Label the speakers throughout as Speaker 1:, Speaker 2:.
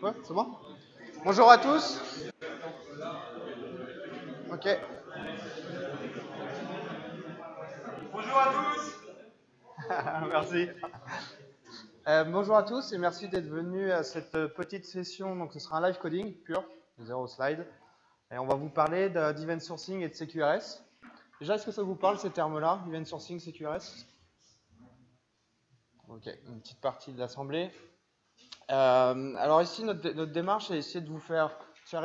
Speaker 1: Ouais, c'est bon? Bonjour à tous. Ok.
Speaker 2: Bonjour à tous.
Speaker 1: Merci. Bonjour à tous et merci d'être venus à cette petite session. Donc, ce sera un live coding pur, zéro slide. Et on va vous parler d'event sourcing et de CQRS. Déjà, est-ce que ça vous parle ces termes-là, event sourcing, CQRS? Ok, une petite partie de l'assemblée. Alors ici, notre démarche est d'essayer de vous faire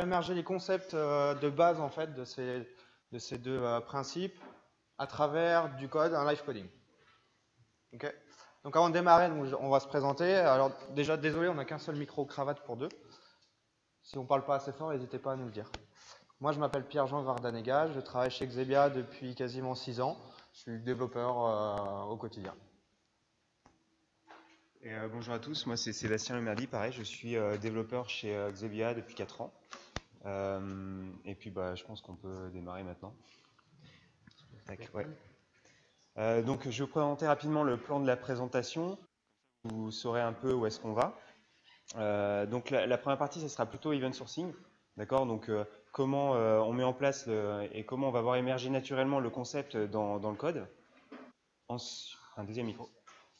Speaker 1: émerger les concepts de base en fait de ces deux principes à travers du code, un live coding. Ok. Donc avant de démarrer, on va se présenter. Alors déjà, désolé, on n'a qu'un seul micro cravate pour deux. Si on ne parle pas assez fort, n'hésitez pas à nous le dire. Moi, je m'appelle Pierre-Jean Vardanega, je travaille chez Xebia depuis quasiment 6 ans. Je suis développeur au quotidien.
Speaker 2: Bonjour à tous, moi c'est Sébastien Lemerdy, pareil, je suis développeur chez Xebia depuis 4 ans. Et puis je pense qu'on peut démarrer maintenant. Tac, ouais. Donc je vais vous présenter rapidement le plan de la présentation. Vous saurez un peu où est-ce qu'on va. Donc la première partie, ce sera plutôt event sourcing. D'accord, donc comment on met en place et comment on va voir émerger naturellement le concept dans le code. Un deuxième micro.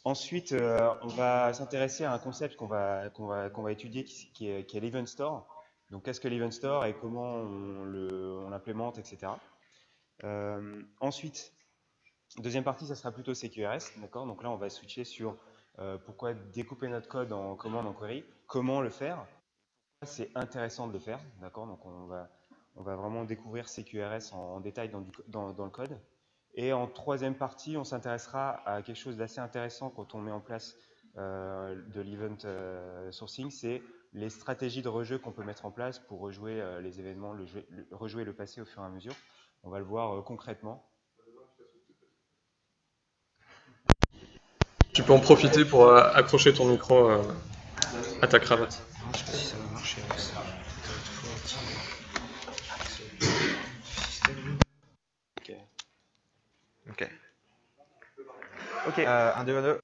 Speaker 2: Ensuite, on va s'intéresser à un concept qu'on va étudier qui est l'Event Store. Donc, qu'est-ce que l'Event Store et comment on l'implémente, etc. Ensuite, deuxième partie, ça sera plutôt CQRS. D'accord. Donc là, on va switcher sur pourquoi découper notre code en commande, en query, comment le faire. C'est intéressant de le faire. D'accord. Donc, on va vraiment découvrir CQRS en détail dans le code. Et en troisième partie, on s'intéressera à quelque chose d'assez intéressant quand on met en place de l'event sourcing, c'est les stratégies de rejeu qu'on peut mettre en place pour rejouer les événements, rejouer le passé au fur et à mesure. On va le voir concrètement.
Speaker 3: Tu peux en profiter pour accrocher ton micro à ta cravate.
Speaker 2: Je sais pas si ça va marcher avec ça. Ok.
Speaker 1: 1, 2, 1, 2.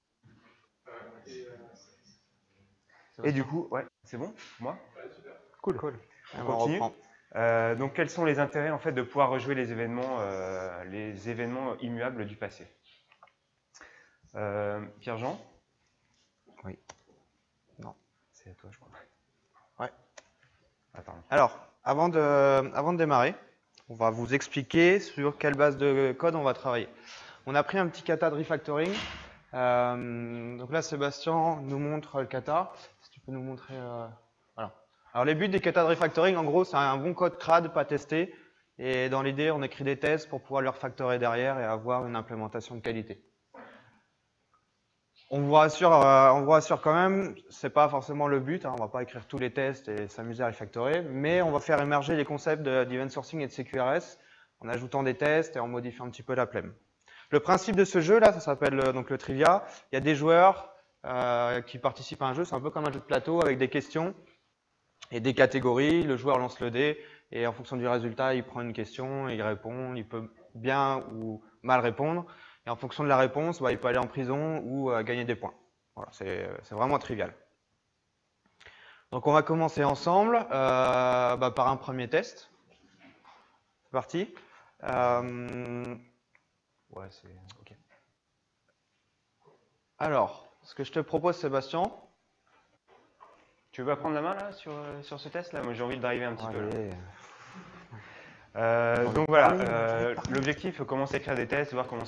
Speaker 2: Et du coup, ouais, c'est bon pour moi? Cool.
Speaker 1: On
Speaker 2: continue.
Speaker 1: reprend.
Speaker 2: Donc, quels sont les intérêts en fait de pouvoir rejouer les événements immuables du passé? Pierre-Jean?
Speaker 1: Oui. Non.
Speaker 2: C'est à toi, je crois.
Speaker 1: Ouais.
Speaker 2: Ah, pardon.
Speaker 1: Alors, avant de démarrer, on va vous expliquer sur quelle base de code on va travailler. On a pris un petit kata de refactoring. Donc là, Sébastien nous montre le kata. Si tu peux nous montrer. Voilà. Alors, les buts des katas de refactoring, en gros, c'est un bon code crade, pas testé. Et dans l'idée, on écrit des tests pour pouvoir le refactorer derrière et avoir une implémentation de qualité. On vous rassure quand même, c'est pas forcément le but, hein, on va pas écrire tous les tests et s'amuser à refactorer, mais on va faire émerger les concepts d'event sourcing et de CQRS en ajoutant des tests et en modifiant un petit peu la plème. Le principe de ce jeu là, ça s'appelle donc le trivia. Il y a des joueurs qui participent à un jeu, c'est un peu comme un jeu de plateau avec des questions et des catégories. Le joueur lance le dé et en fonction du résultat, il prend une question, il répond, il peut bien ou mal répondre. Et en fonction de la réponse, il peut aller en prison ou gagner des points. Voilà, c'est vraiment trivial. Donc on va commencer ensemble par un premier test. C'est parti.
Speaker 2: Ouais, c'est ok.
Speaker 1: Alors, ce que je te propose, Sébastien.
Speaker 2: Tu veux pas prendre la main là sur ce test là? Moi j'ai envie de driver un petit peu. Donc voilà, l'objectif, commencer à écrire des tests, voir comment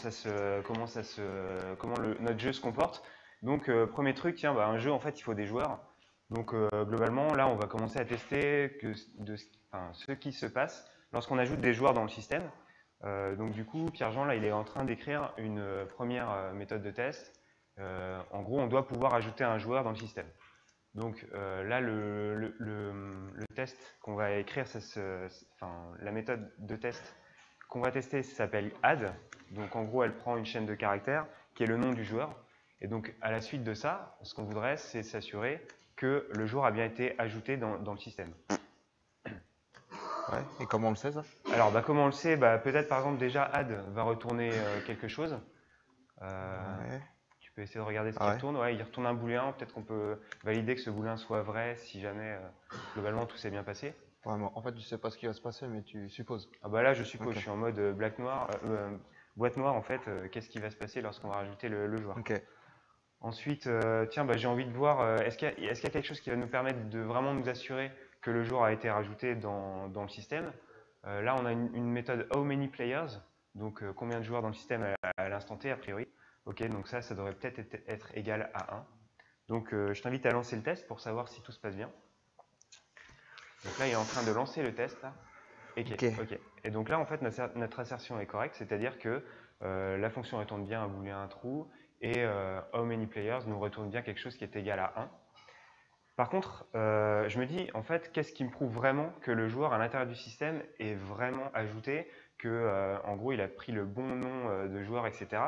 Speaker 2: notre jeu se comporte. Donc premier truc, tiens, un jeu en fait il faut des joueurs. Donc globalement là on va commencer à tester ce qui se passe lorsqu'on ajoute des joueurs dans le système. Donc du coup Pierre-Jean là il est en train d'écrire une première méthode de test. En gros on doit pouvoir ajouter un joueur dans le système. Donc là, le test qu'on va écrire, la méthode de test qu'on va tester s'appelle add. Donc en gros, elle prend une chaîne de caractères qui est le nom du joueur. Et donc à la suite de ça, ce qu'on voudrait, c'est s'assurer que le joueur a bien été ajouté dans le système.
Speaker 1: Ouais, et comment on le sait ça?
Speaker 2: Alors comment on le sait? Peut-être par exemple déjà add va retourner quelque chose.
Speaker 1: Ouais.
Speaker 2: Tu peux essayer de regarder ce
Speaker 1: Ah
Speaker 2: qu'il
Speaker 1: ouais.
Speaker 2: retourne. Ouais, il retourne un booléen. Peut-être qu'on peut valider que ce booléen soit vrai si jamais globalement tout s'est bien passé.
Speaker 1: Vraiment. En fait, tu sais pas ce qui va se passer, mais tu supposes.
Speaker 2: Ah bah là, je suppose,
Speaker 1: Ok.
Speaker 2: je suis en mode boîte noire en fait. Qu'est-ce qui va se passer lorsqu'on va rajouter le joueur?
Speaker 1: Ok.
Speaker 2: Ensuite, tiens, bah, j'ai envie de voir, est-ce qu'il y a quelque chose qui va nous permettre de vraiment nous assurer que le joueur a été rajouté dans le système? Là, on a une méthode how many players, donc combien de joueurs dans le système à l'instant T, a priori. Ok, donc ça devrait peut-être être égal à 1. Donc je t'invite à lancer le test pour savoir si tout se passe bien. Donc là, il est en train de lancer le test. Là. Ok. Et donc là, en fait, notre assertion est correcte, c'est-à-dire que la fonction retourne bien un booléen true et how many players nous retourne bien quelque chose qui est égal à 1. Par contre, je me dis, en fait, qu'est-ce qui me prouve vraiment que le joueur à l'intérieur du système est vraiment ajouté, que en gros, il a pris le bon nom de joueur, etc.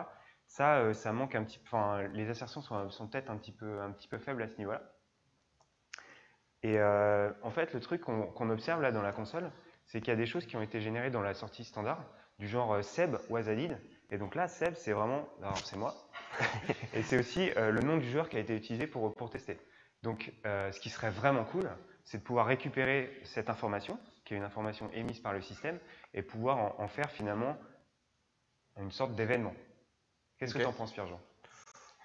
Speaker 2: Ça, ça manque un petit peu. Enfin, les assertions sont peut-être un petit peu faibles à ce niveau-là. Et en fait, le truc qu'on observe là dans la console, c'est qu'il y a des choses qui ont été générées dans la sortie standard, du genre Seb was added. Et donc là, Seb, c'est vraiment, alors c'est moi, et c'est aussi le nom du joueur qui a été utilisé pour tester. Donc, ce qui serait vraiment cool, c'est de pouvoir récupérer cette information, qui est une information émise par le système, et pouvoir en faire finalement une sorte d'événement. Qu'est-ce que tu en penses, Pierre-Jean?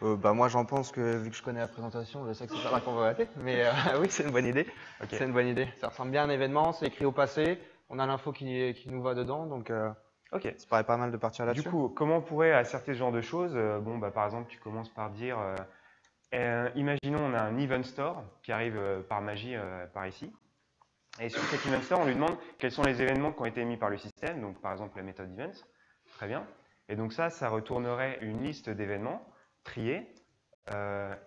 Speaker 1: Bah moi j'en pense que vu que je connais la présentation, je sais que c'est ça là qu'on va rater. Mais oui, c'est une bonne idée.
Speaker 2: Ok.
Speaker 1: C'est une bonne idée. Ça ressemble bien à un événement, c'est écrit au passé, on a l'info qui nous va dedans, donc
Speaker 2: Ok.
Speaker 1: ça paraît pas mal de partir là-dessus.
Speaker 2: Du coup, comment on pourrait asserter ce genre de choses? Bon, bah, par exemple, tu commences par dire, imaginons on a un event store qui arrive par magie par ici. Et sur cet event store, on lui demande quels sont les événements qui ont été émis par le système, donc par exemple la méthode event. Très bien. Et donc ça retournerait une liste d'événements triés.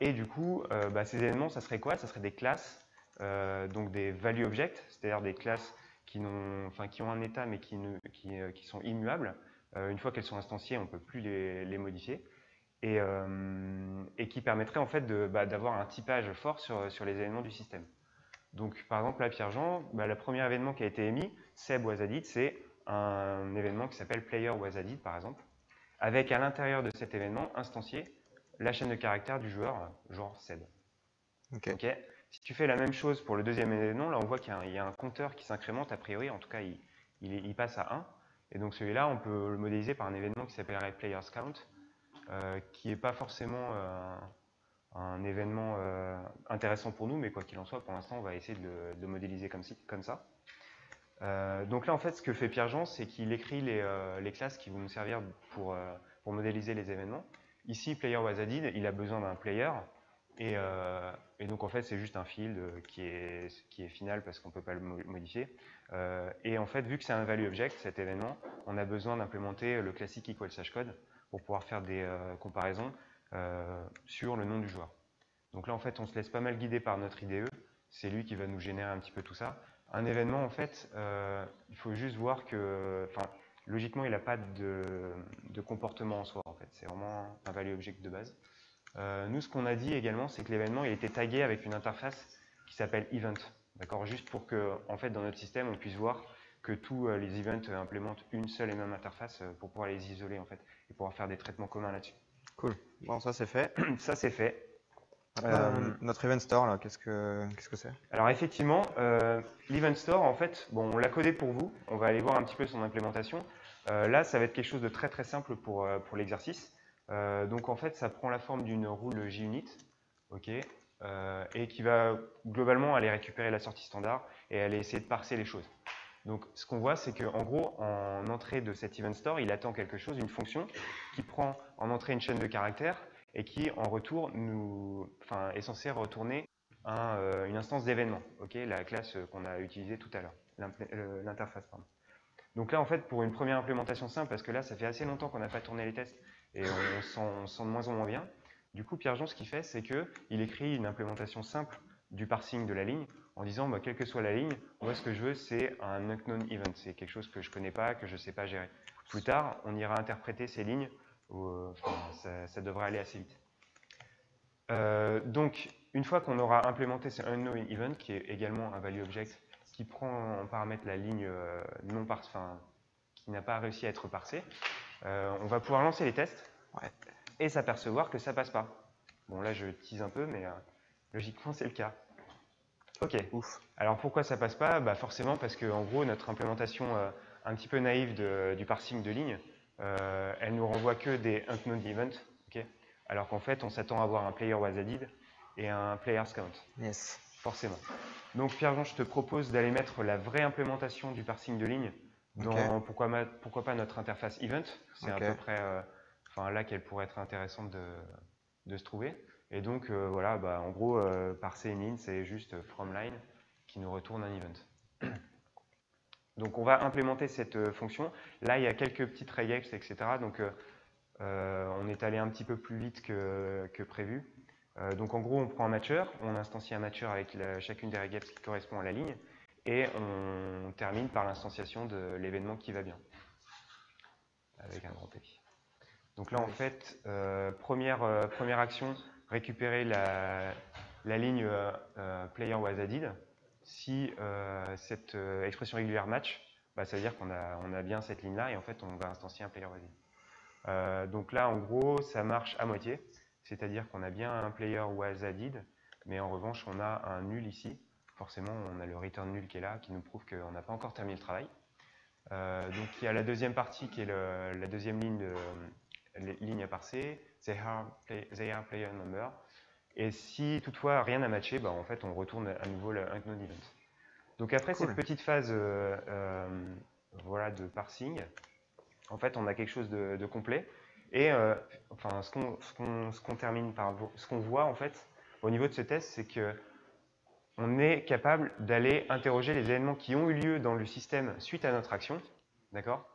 Speaker 2: Et du coup, bah, ces événements, ça serait quoi? Ça serait des classes, donc des value objects, c'est-à-dire des classes qui ont un état mais qui sont immuables. Une fois qu'elles sont instanciées, on ne peut plus les modifier. Et qui permettrait en fait d'avoir un typage fort sur les événements du système. Donc par exemple là, Pierre-Jean, bah, le premier événement qui a été émis, Seb was added, c'est un événement qui s'appelle player was added par exemple, avec à l'intérieur de cet événement instancié la chaîne de caractères du joueur, genre Seb.
Speaker 1: Ok.
Speaker 2: Si tu fais la même chose pour le deuxième événement, là on voit qu'il y a un compteur qui s'incrémente, a priori, en tout cas il passe à 1. Et donc celui-là, on peut le modéliser par un événement qui s'appellerait players count, qui n'est pas forcément un événement intéressant pour nous, mais quoi qu'il en soit, pour l'instant, on va essayer de le modéliser comme ça. Donc là, en fait, ce que fait Pierre-Jean, c'est qu'il écrit les classes qui vont nous servir pour modéliser les événements. Ici, player was added, il a besoin d'un player, et donc en fait, c'est juste un field qui est final parce qu'on ne peut pas le modifier. Et en fait, vu que c'est un value object, cet événement, on a besoin d'implémenter le classique equal /code pour pouvoir faire des comparaisons sur le nom du joueur. Donc là, en fait, on se laisse pas mal guider par notre IDE. C'est lui qui va nous générer un petit peu tout ça. Un événement, en fait, il faut juste voir que, logiquement, il n'a pas de comportement en soi, en fait. C'est vraiment un value object de base. Nous, ce qu'on a dit également, c'est que l'événement, il était tagué avec une interface qui s'appelle event. D'accord, juste pour que, en fait, dans notre système, on puisse voir que tous les events implémentent une seule et même interface pour pouvoir les isoler, en fait, et pouvoir faire des traitements communs là-dessus.
Speaker 1: Cool. Bon, ça c'est fait.
Speaker 2: Ça, c'est fait.
Speaker 1: Notre event store là, qu'est-ce que c'est?
Speaker 2: Alors effectivement, l'Event Store, en fait, bon, on l'a codé pour vous. On va aller voir un petit peu son implémentation. Là, ça va être quelque chose de très très simple pour l'exercice. Donc en fait, ça prend la forme d'une rule JUnit, ok, et qui va globalement aller récupérer la sortie standard et aller essayer de parser les choses. Donc ce qu'on voit, c'est qu'en gros, en entrée de cet Event Store, il attend quelque chose, une fonction qui prend en entrée une chaîne de caractères et qui, en retour, est censé retourner une instance d'événement, okay, la classe qu'on a utilisée tout à l'heure, l'interface. Donc là, en fait, pour une première implémentation simple, parce que là, ça fait assez longtemps qu'on n'a pas tourné les tests et on sent de moins en moins bien, du coup, Pierre-Jean, ce qu'il fait, c'est qu'il écrit une implémentation simple du parsing de la ligne en disant, bah, quelle que soit la ligne, moi, ce que je veux, c'est un unknown event. C'est quelque chose que je ne connais pas, que je ne sais pas gérer. Plus tard, on ira interpréter ces lignes, ça devrait aller assez vite. Donc, une fois qu'on aura implémenté ce unknown event, qui est également un value object, qui prend en paramètre la ligne qui n'a pas réussi à être parsée, on va pouvoir lancer les tests.
Speaker 1: Ouais.
Speaker 2: et s'apercevoir que ça passe pas. Bon, là, je tease un peu, mais logiquement, c'est le cas. Ok.
Speaker 1: Ouf.
Speaker 2: Alors, pourquoi ça passe pas? Bah, forcément, parce que en gros, notre implémentation un petit peu naïve du parsing de ligne, elle nous renvoie que des unknown events, okay, alors qu'en fait, on s'attend à avoir un player was added et un player's count.
Speaker 1: Yes.
Speaker 2: Forcément. Donc, Pierre-Jean, je te propose d'aller mettre la vraie implémentation du parsing de ligne dans pourquoi pas notre interface event. C'est à peu près là qu'elle pourrait être intéressante de se trouver. Et donc, voilà, bah, en gros, parser une ligne, c'est juste from line qui nous retourne un event. Donc, on va implémenter cette fonction. Là, il y a quelques petites regex, etc. Donc, on est allé un petit peu plus vite que prévu. Donc, en gros, on prend un matcher, on instancie un matcher avec chacune des regex qui correspond à la ligne, et on termine par l'instanciation de l'événement qui va bien, avec un grand P. Donc là, en fait, première action, récupérer la ligne player was added. Si cette expression régulière match, bah, ça veut dire qu'on a bien cette ligne-là et en fait, on va instancier un player was added. Donc là, en gros, ça marche à moitié, c'est-à-dire qu'on a bien un player was added, mais en revanche, on a un nul ici. Forcément, on a le return nul qui est là, qui nous prouve qu'on n'a pas encore terminé le travail. Donc il y a la deuxième partie qui est la deuxième ligne à parser, they are player number. Et si toutefois rien n'a matché, bah, en fait on retourne à nouveau le unknown event. Donc après cette petite phase voilà, de parsing, en fait on a quelque chose de complet. Et enfin, ce qu'on termine par, ce qu'on voit en fait au niveau de ce test, c'est que on est capable d'aller interroger les événements qui ont eu lieu dans le système suite à notre action, d'accord?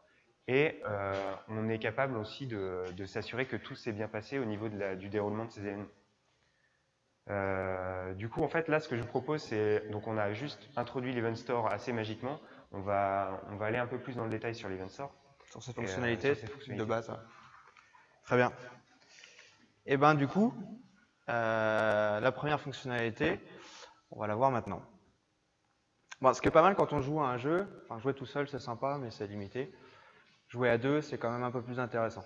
Speaker 2: Et on est capable aussi de s'assurer que tout s'est bien passé au niveau du déroulement de ces événements. Du coup, en fait, là, ce que je vous propose, c'est, donc on a juste introduit l'Event Store assez magiquement. On va aller un peu plus dans le détail sur l'Event Store.
Speaker 1: Sur ces fonctionnalités, de base.
Speaker 2: Ouais.
Speaker 1: Très bien. Et ben du coup, la première fonctionnalité, on va la voir maintenant. Bon, ce qui est pas mal quand on joue à un jeu, enfin jouer tout seul c'est sympa mais c'est limité. Jouer à deux c'est quand même un peu plus intéressant.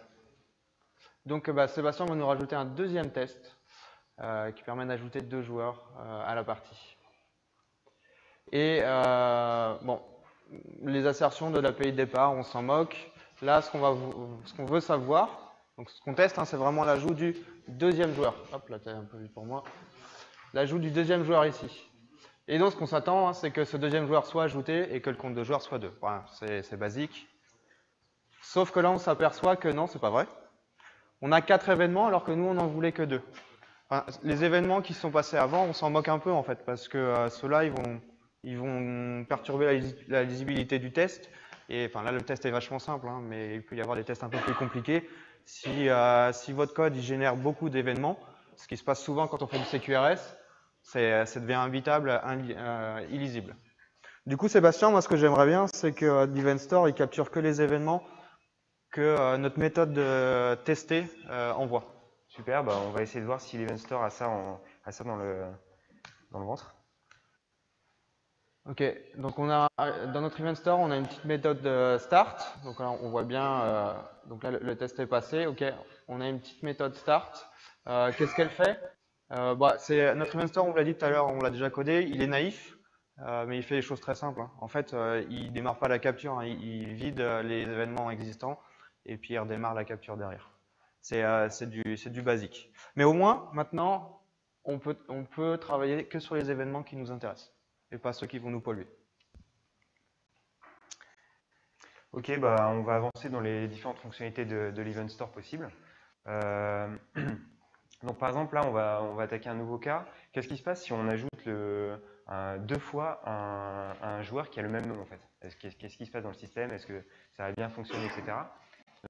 Speaker 1: Donc bah, Sébastien va nous rajouter un deuxième test qui permet d'ajouter 2 joueurs à la partie. Et bon, les assertions de l'API de départ, on s'en moque. Là, ce qu'on veut savoir, donc ce qu'on teste, hein, c'est vraiment l'ajout du deuxième joueur. Hop, là, t'es un peu vite pour moi. L'ajout du deuxième joueur ici. Et donc, ce qu'on s'attend, hein, c'est que ce deuxième joueur soit ajouté et que le compte de joueurs soit 2. Voilà, c'est basique. Sauf que là, on s'aperçoit que non, c'est pas vrai. On a 4 événements alors que nous, on n'en voulait que 2. Enfin, les événements qui se sont passés avant, on s'en moque un peu en fait, parce que ceux-là, ils vont perturber la lisibilité du test. Et enfin là, le test est vachement simple, hein, mais il peut y avoir des tests un peu plus compliqués. Si votre code il génère beaucoup d'événements, ce qui se passe souvent quand on fait du CQRS, ça devient imbitable, illisible. Du coup, Sébastien, moi, ce que j'aimerais bien, c'est que l'Event Store, il capture que les événements que notre méthode de tester envoie.
Speaker 2: Super, bah on va essayer de voir si l'Event Store a ça dans le ventre.
Speaker 1: Ok, donc dans notre Event Store, on a une petite méthode de start. Donc là, on voit bien, donc là, le test est passé. Ok, on a une petite méthode start. Qu'est-ce qu'elle fait? Notre Event Store, on l'a dit tout à l'heure, on l'a déjà codé, il est naïf, mais il fait des choses très simples. Hein. En fait, il démarre pas la capture, hein, il vide les événements existants et puis il redémarre la capture derrière. C'est du basique. Mais au moins, maintenant, on peut travailler que sur les événements qui nous intéressent et pas ceux qui vont nous polluer.
Speaker 2: Ok, bah, on va avancer dans les différentes fonctionnalités de l'Event Store possibles. Donc par exemple, là, on va attaquer un nouveau cas. Qu'est-ce qui se passe si on ajoute 2 fois un joueur qui a le même nom en fait? Qu'est-ce qui se passe dans le système? Est-ce que ça va bien fonctionner, etc.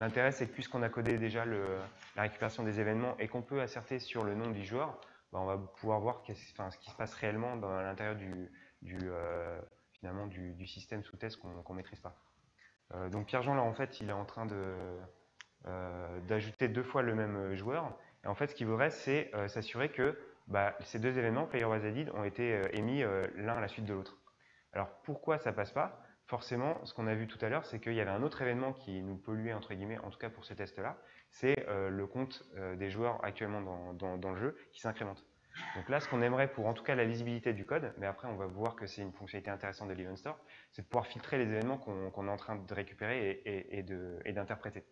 Speaker 2: L'intérêt, c'est que puisqu'on a codé déjà la récupération des événements et qu'on peut asserter sur le nom du joueur, bah, on va pouvoir voir ce qui se passe réellement à l'intérieur finalement du système sous test qu'on ne maîtrise pas. Donc Pierre-Jean, là, en fait, il est en train d'ajouter 2 fois le même joueur. Et en fait, ce qu'il voudrait, c'est s'assurer que ces 2 événements, player was added, ont été émis l'un à la suite de l'autre. Alors, pourquoi ça passe pas? forcément, ce qu'on a vu tout à l'heure, c'est qu'il y avait un autre événement qui nous polluait, entre guillemets, en tout cas pour ce test-là, c'est le compte des joueurs actuellement dans le jeu qui s'incrémente. Donc là, ce qu'on aimerait pour en tout cas la lisibilité du code, mais après on va voir que c'est une fonctionnalité intéressante de l'Event Store, c'est de pouvoir filtrer les événements qu'on est en train de récupérer et d'interpréter.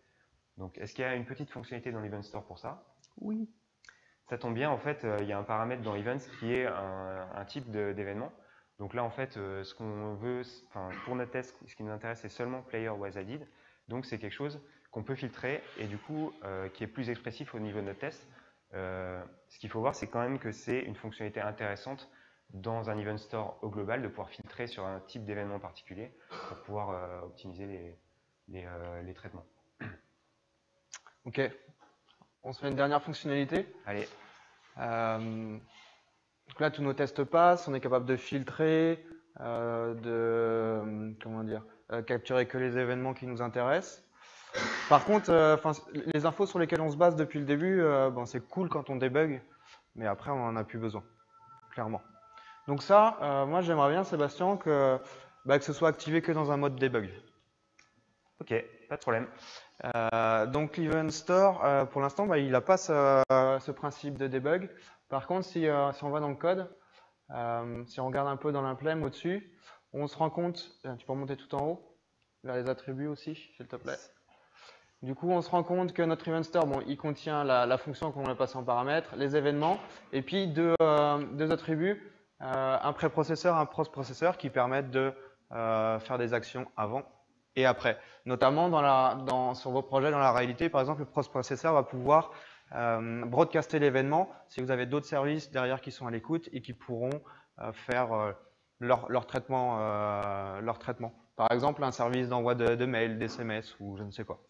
Speaker 2: Donc est-ce qu'il y a une petite fonctionnalité dans l'Event Store pour ça?
Speaker 1: Oui.
Speaker 2: Ça tombe bien, en fait, il y a un paramètre dans Events qui est un type d'événement. Donc là, en fait, ce qu'on veut, pour notre test, ce qui nous intéresse, c'est seulement player was added. Donc c'est quelque chose qu'on peut filtrer et du coup, qui est plus expressif au niveau de notre test. Ce qu'il faut voir, c'est quand même que c'est une fonctionnalité intéressante dans un Event Store au global de pouvoir filtrer sur un type d'événement particulier pour pouvoir optimiser les traitements.
Speaker 1: Ok. On se fait une dernière fonctionnalité.
Speaker 2: Allez.
Speaker 1: Donc là, tous nos tests passent, on est capable de filtrer, capturer que les événements qui nous intéressent. Par contre, les infos sur lesquelles on se base depuis le début, c'est cool quand on débug, mais après, on n'en a plus besoin, clairement. Donc ça, moi, j'aimerais bien, Sébastien, que ce soit activé que dans un mode debug.
Speaker 2: Ok, pas de problème.
Speaker 1: Donc l'Event Store, pour l'instant, il n'a pas ce principe de debug. Par contre, si on va dans le code, si on regarde un peu dans l'implem au-dessus, on se rend compte, tu peux remonter tout en haut, vers les attributs aussi, s'il te plaît. Du coup, on se rend compte que notre Event Store, il contient la fonction qu'on a passée en paramètre, les événements, et puis deux attributs, un préprocesseur, un postprocesseur qui permettent de faire des actions avant et après. Notamment sur vos projets dans la réalité, par exemple, le postprocesseur va pouvoir broadcaster l'événement si vous avez d'autres services derrière qui sont à l'écoute et qui pourront faire leur traitement. Par exemple, un service d'envoi de mails, d'SMS ou je ne sais quoi.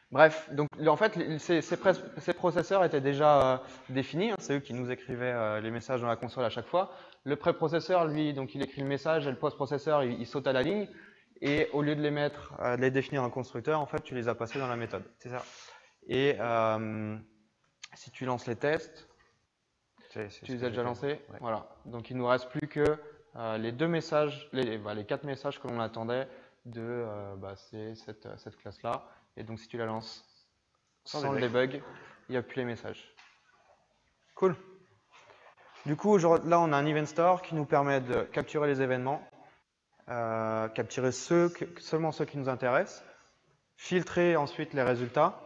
Speaker 1: Bref, donc en fait, ces processeurs étaient déjà définis, hein, c'est eux qui nous écrivaient les messages dans la console à chaque fois. Le préprocesseur, lui, donc il écrit le message et le postprocesseur, il saute à la ligne. Et au lieu de de les définir dans le constructeur, en fait, tu les as passés dans la méthode.
Speaker 2: C'est ça.
Speaker 1: Et si tu lances les tests, tu les as déjà lancés.
Speaker 2: Ouais.
Speaker 1: Voilà. Donc il ne nous reste plus que les deux messages, les 4 messages que l'on attendait de cette classe-là. Et donc si tu la lances sans le debug, il n'y a plus les messages. Cool. Du coup, là, on a un Event Store qui nous permet de capturer les événements, capturer seulement ceux qui nous intéressent, filtrer ensuite les résultats,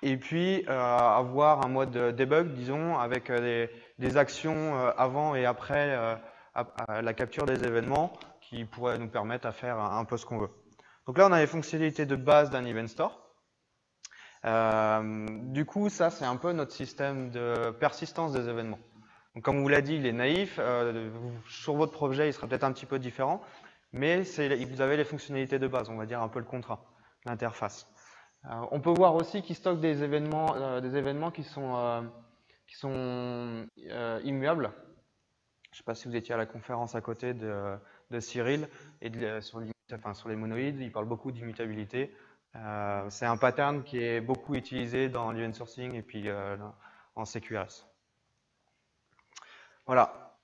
Speaker 1: et puis avoir un mode debug, disons, avec des actions avant et après la capture des événements qui pourraient nous permettre à faire un peu ce qu'on veut. Donc là, on a les fonctionnalités de base d'un Event Store. Du coup, ça, c'est un peu notre système de persistance des événements. Donc, comme on vous l'a dit, il est naïf. Sur votre projet, il sera peut-être un petit peu différent, mais vous avez les fonctionnalités de base, on va dire un peu le contrat, l'interface. On peut voir aussi qu'il stocke des événements qui sont immuables. Je ne sais pas si vous étiez à la conférence à côté de Cyril et sur les monoïdes, il parle beaucoup d'immutabilité. C'est un pattern qui est beaucoup utilisé dans l'event sourcing et puis en CQRS. Voilà.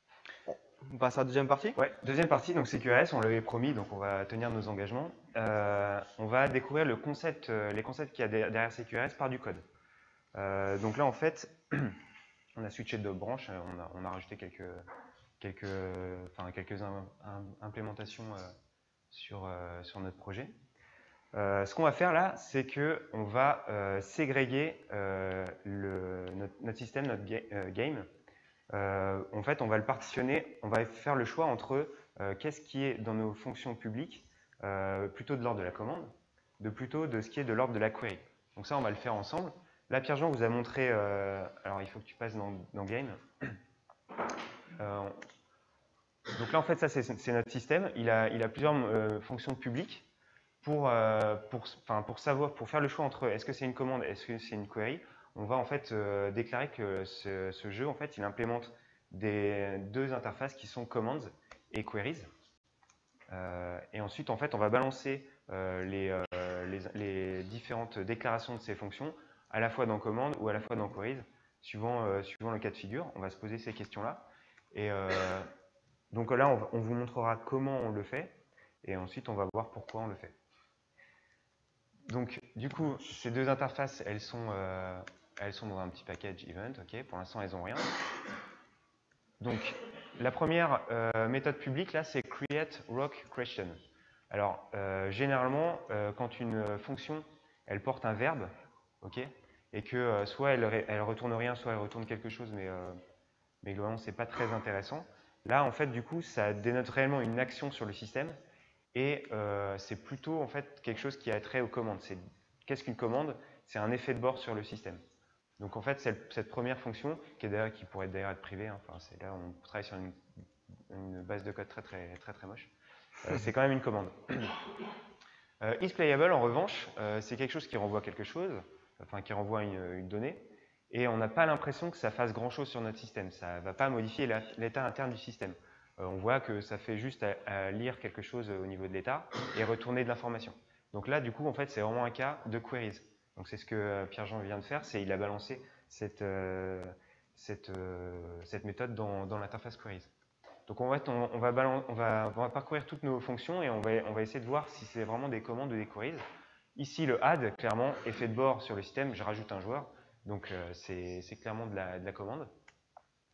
Speaker 1: On passe à la deuxième partie?
Speaker 2: Ouais, deuxième partie, donc CQRS, on l'avait promis, donc on va tenir nos engagements. On va découvrir les concepts qu'il y a derrière CQRS par du code. Donc là, en fait, on a switché de branche, on a rajouté quelques implémentations sur notre projet. Ce qu'on va faire là, c'est qu'on va ségréguer notre système, notre game. En fait, on va le partitionner, on va faire le choix entre qu'est-ce qui est dans nos fonctions publiques, plutôt de l'ordre de la commande, plutôt de ce qui est de l'ordre de la query. Donc ça, on va le faire ensemble. Là, Pierre-Jean vous a montré, alors il faut que tu passes dans Game. Donc là, en fait, ça, c'est notre système. Il a plusieurs fonctions publiques pour savoir, pour faire le choix entre est-ce que c'est une commande, est-ce que c'est une query. On va en fait déclarer que ce jeu, en fait, il implémente deux interfaces qui sont commands et queries. Et ensuite, en fait, on va balancer les différentes déclarations de ces fonctions, à la fois dans command ou à la fois dans queries, suivant le cas de figure. On va se poser ces questions-là. Et donc là, on vous montrera comment on le fait. Et ensuite, on va voir pourquoi on le fait. Donc, du coup, ces deux interfaces, elles sont dans un petit package event. Ok, pour l'instant, elles n'ont rien. Donc, la première méthode publique, là, c'est create rock question. Alors, généralement, quand une fonction, elle porte un verbe, ok, et que soit elle retourne rien, soit elle retourne quelque chose, mais globalement, c'est pas très intéressant. Là, en fait, du coup, ça dénote réellement une action sur le système, et c'est plutôt, en fait, quelque chose qui a trait aux commandes. Qu'est-ce qu'une commande? C'est un effet de bord sur le système. Donc, en fait, cette première fonction, qui pourrait d'ailleurs être privée, hein, enfin, là, on travaille sur une base de code très moche, c'est quand même une commande. IsPlayable, en revanche, c'est quelque chose qui renvoie quelque chose, enfin qui renvoie une donnée, et on n'a pas l'impression que ça fasse grand-chose sur notre système. Ça ne va pas modifier l'état interne du système. On voit que ça fait juste à lire quelque chose au niveau de l'état et retourner de l'information. Donc là, du coup, en fait, c'est vraiment un cas de queries. Donc c'est ce que Pierre-Jean vient de faire, c'est il a balancé cette méthode dans l'interface queries. Donc en fait, on va parcourir toutes nos fonctions et on va essayer de voir si c'est vraiment des commandes ou des queries. Ici, le add, clairement, effet de bord sur le système, je rajoute un joueur. Donc c'est clairement de la commande.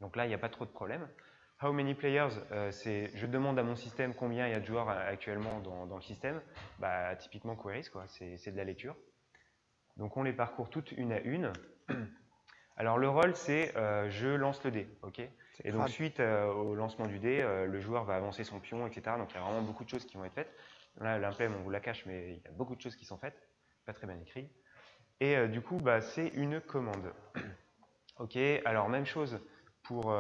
Speaker 2: Donc là, il n'y a pas trop de problème. How many players, c'est je demande à mon système combien il y a de joueurs actuellement dans le système. Bah, typiquement queries, quoi, c'est de la lecture. Donc on les parcourt toutes une à une. Alors le rôle, c'est je lance le dé, ok. Et donc suite au lancement du dé, le joueur va avancer son pion, etc. Donc il y a vraiment beaucoup de choses qui vont être faites. Là, l'implem, on vous la cache, mais il y a beaucoup de choses qui sont faites. Pas très bien écrit. Et du coup, bah, c'est une commande. Ok, alors même chose pour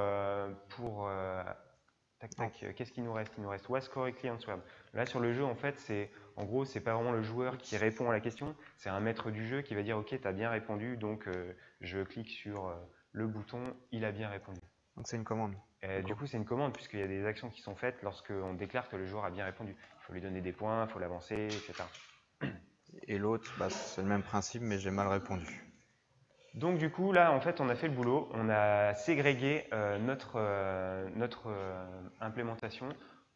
Speaker 2: tac, tac, qu'est-ce qu'il nous reste? Il nous reste was correctly answered. Là, sur le jeu, en fait, en gros, c'est pas vraiment le joueur qui répond à la question, c'est un maître du jeu qui va dire ok, tu as bien répondu, donc je clique sur le bouton, il a bien répondu.
Speaker 1: Donc c'est une commande.
Speaker 2: Du coup, c'est une commande puisqu'il y a des actions qui sont faites lorsqu'on déclare que le joueur a bien répondu. Il faut lui donner des points, il faut l'avancer, etc.
Speaker 1: Et l'autre, bah, c'est le même principe, mais j'ai mal répondu.
Speaker 2: Donc du coup, là, en fait, on a fait le boulot. On a ségrégué notre implémentation